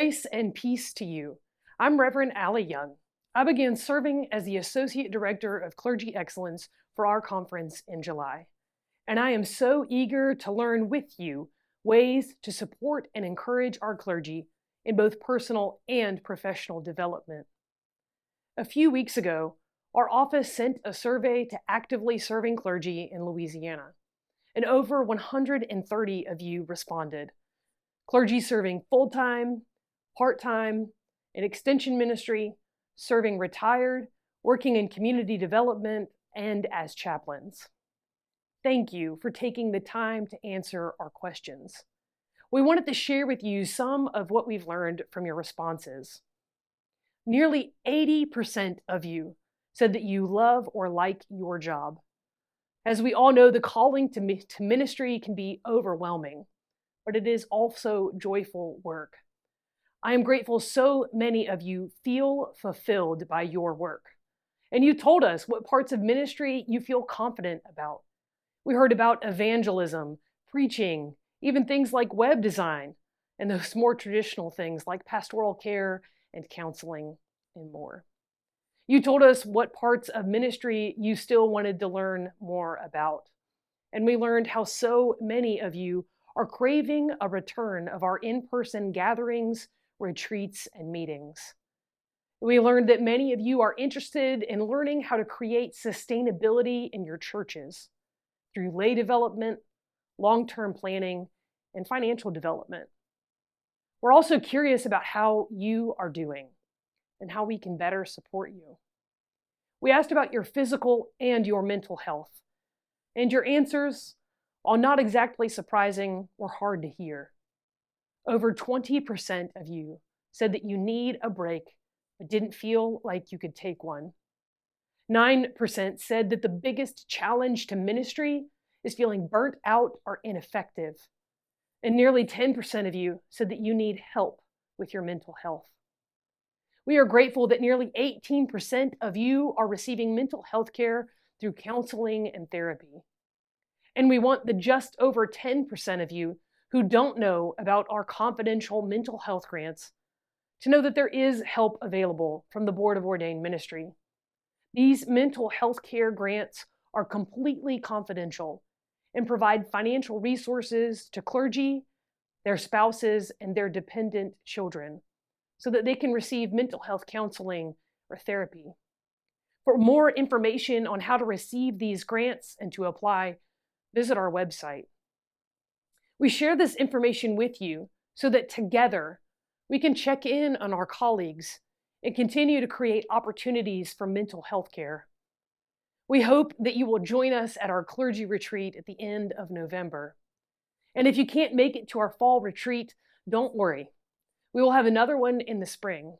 Grace and peace to you. I'm Reverend Allie Young. I began serving as the Associate Director of Clergy Excellence for our conference in July. And I am so eager to learn with you ways to support and encourage our clergy in both personal and professional development. A few weeks ago, our office sent a survey to actively serving clergy in Louisiana, and over 130 of you responded. Clergy serving full-time, part-time, in extension ministry, serving retired, working in community development, and as chaplains. Thank you for taking the time to answer our questions. We wanted to share with you some of what we've learned from your responses. Nearly 80% of you said that you love or like your job. As we all know, the calling to ministry can be overwhelming, but it is also joyful work. I am grateful so many of you feel fulfilled by your work. And you told us what parts of ministry you feel confident about. We heard about evangelism, preaching, even things like web design, and those more traditional things like pastoral care and counseling and more. You told us what parts of ministry you still wanted to learn more about. And we learned how so many of you are craving a return of our in-person gatherings, retreats, and meetings. We learned that many of you are interested in learning how to create sustainability in your churches through lay development, long-term planning, and financial development. We're also curious about how you are doing and how we can better support you. We asked about your physical and your mental health, and your answers, while not exactly surprising, were hard to hear. Over 20% of you said that you need a break but didn't feel like you could take one. 9% said that the biggest challenge to ministry is feeling burnt out or ineffective. And nearly 10% of you said that you need help with your mental health. We are grateful that nearly 18% of you are receiving mental health care through counseling and therapy. And we want the just over 10% of you who don't know about our confidential mental health grants to know that there is help available from the Board of Ordained Ministry. These mental health care grants are completely confidential and provide financial resources to clergy, their spouses, and their dependent children so that they can receive mental health counseling or therapy. For more information on how to receive these grants and to apply, visit our website. We share this information with you so that together we can check in on our colleagues and continue to create opportunities for mental health care. We hope that you will join us at our clergy retreat at the end of November. And if you can't make it to our fall retreat, don't worry. We will have another one in the spring.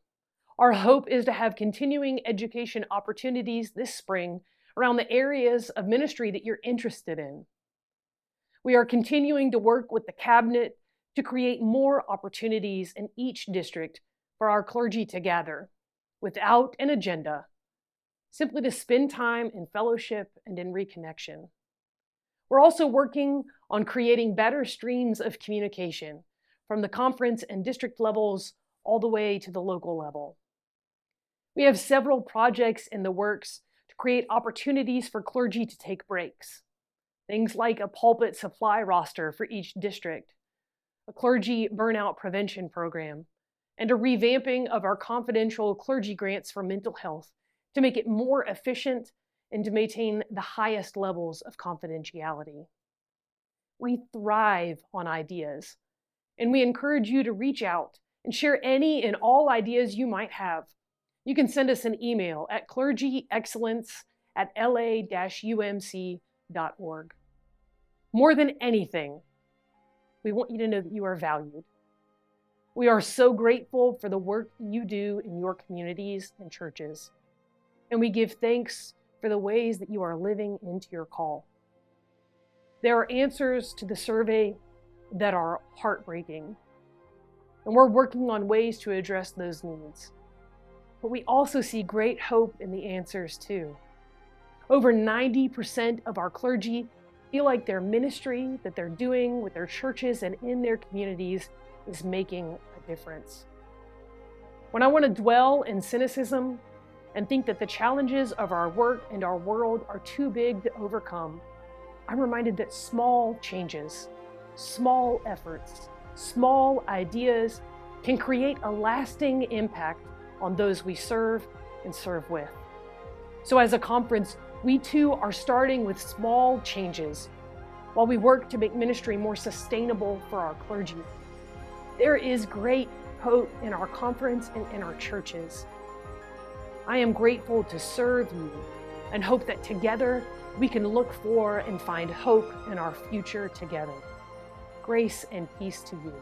Our hope is to have continuing education opportunities this spring around the areas of ministry that you're interested in. We are continuing to work with the cabinet to create more opportunities in each district for our clergy to gather without an agenda, simply to spend time in fellowship and in reconnection. We're also working on creating better streams of communication from the conference and district levels all the way to the local level. We have several projects in the works to create opportunities for clergy to take breaks. Things like a pulpit supply roster for each district, a clergy burnout prevention program, and a revamping of our confidential clergy grants for mental health to make it more efficient and to maintain the highest levels of confidentiality. We thrive on ideas, and we encourage you to reach out and share any and all ideas you might have. You can send us an email at clergyexcellence@la-umc.org. More than anything, we want you to know that you are valued. We are so grateful for the work you do in your communities and churches, and we give thanks for the ways that you are living into your call. There are answers to the survey that are heartbreaking, and we're working on ways to address those needs. But we also see great hope in the answers too. Over 90% of our clergy feel like their ministry that they're doing with their churches and in their communities is making a difference. When I want to dwell in cynicism and think that the challenges of our work and our world are too big to overcome, I'm reminded that small changes, small efforts, small ideas can create a lasting impact on those we serve and serve with. So as a conference, we too are starting with small changes while we work to make ministry more sustainable for our clergy. There is great hope in our conference and in our churches. I am grateful to serve you and hope that together we can look for and find hope in our future together. Grace and peace to you.